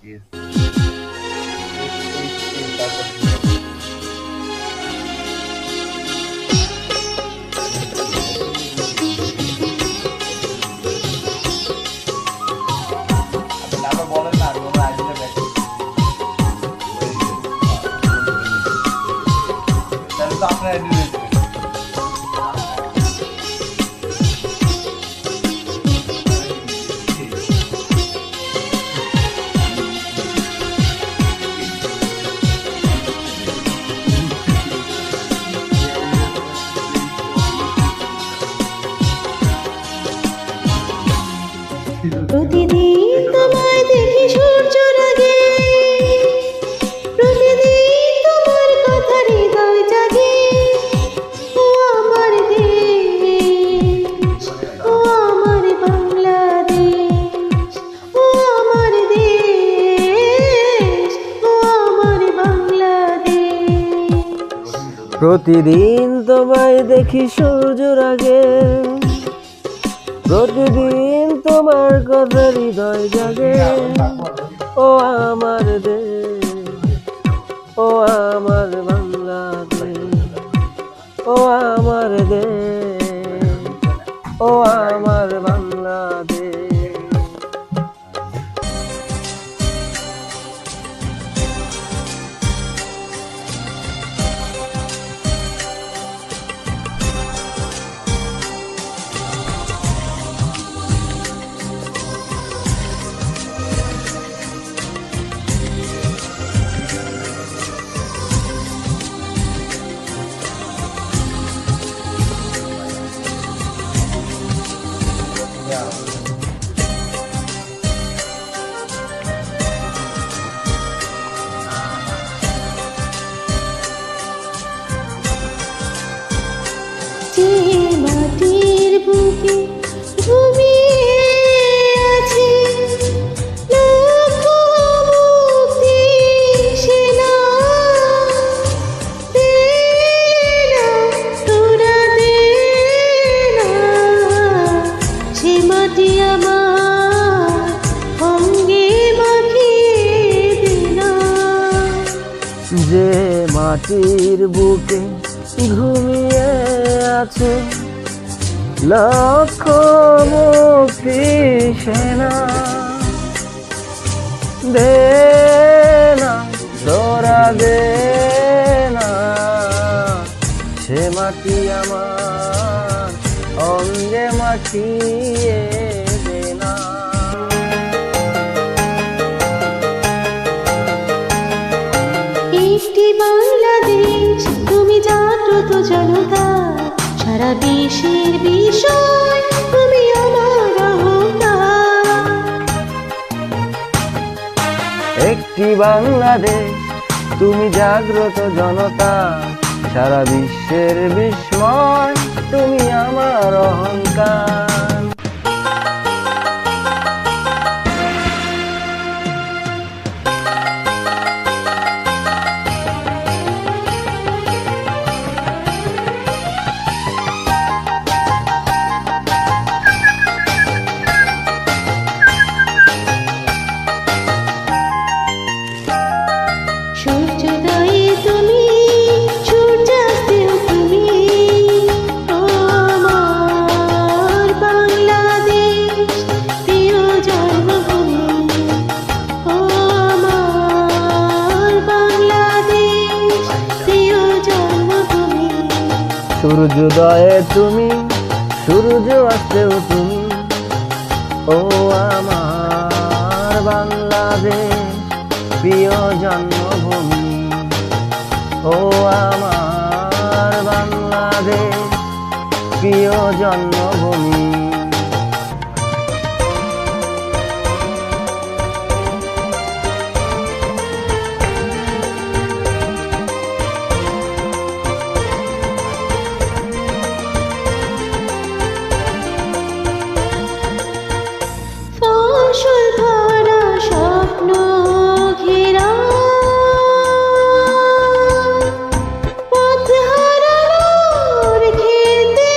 Yes. তারপর বলেন না আমি ওনার আইডিটা ব্যাক তাহলে তো আপনার আইডি রয়েছে। প্রতিদিন তোমায় দেখি সূর্যের আগে, প্রতিদিন তোমার কথা হৃদয় জাগে। ও আমার দেশ, ও আমার বাংলাদেশ, ও আমার দেশ, ও আমার বাংলাদেশ। প্রতিদিন তোমায় দেখি সূর্যের আগে, প্রতিদিন তোমার কথা হৃদয় জাগে। ও আমার দেশ, ও আমার বাংলাদেশ, ও আমার দেশ, ও আমার বাংলাদেশ। যে মাটির বুকে ঘুমিয়ে আছে লক্ষ মুক্তি সেনা, দে না তোরা দে না, সে মাটি আমার অঙ্গে মাখিয়ে দে না। যে মাটির বুকে ঘুমিয়ে আছে লক্ষ মুক্তি সেনা, দে না তোরা দে না, সে মাটি আমার অঙ্গে মাখিয়ে দে না। একটি বাংলাদেশ তুমি জাগ্রত জনতা, সারা বিশ্বের বিষয় তুমি আমার অহংকার। একটি বাংলাদেশ তুমি জাগ্রত জনতা, সারা বিশ্বের বিস্ময় তুমি আমার অহংকার। সূর্যোদয়ে তুমি, সূর্যাস্তেও তুমি, ও আমার বাংলাদেশ প্রিয় জন্মভূমি, ও আমার বাংলাদেশ প্রিয় জন্মভূমি। সূর্যোদয়ে তুমি, সূর্য অস্তেও তুমি, ও আমার বাংলাদেশ প্রিয় জন্মভূমি, ও আমার বাংলাদেশ প্রিয় জন্মভূমি। ফসল ভরা স্বপ্ন ঘেরা পথ হারানোর খেতে,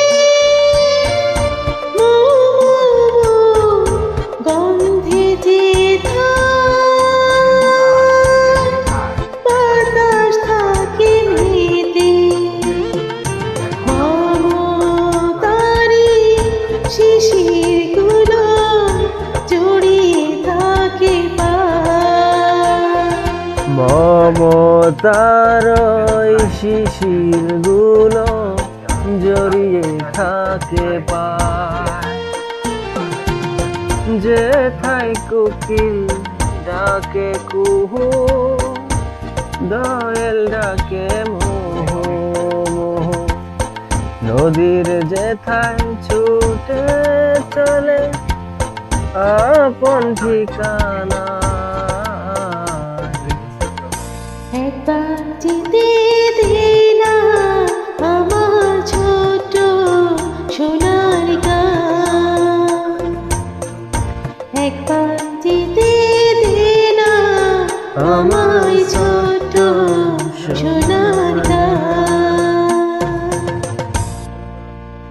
মমতার ওই শিশিরগুলো জড়িয়ে থাকে পায়, যেথায় কোকিল ডাকে কুহু, দোয়েল ডাকে মোহো মোহো, নদীর যেথায় ছুটে চলে আপন ঠিকানা। একবার যেতে দে না আমার ছোট সোনার গান, একবার যেতে দে না আমার ছোট সোনার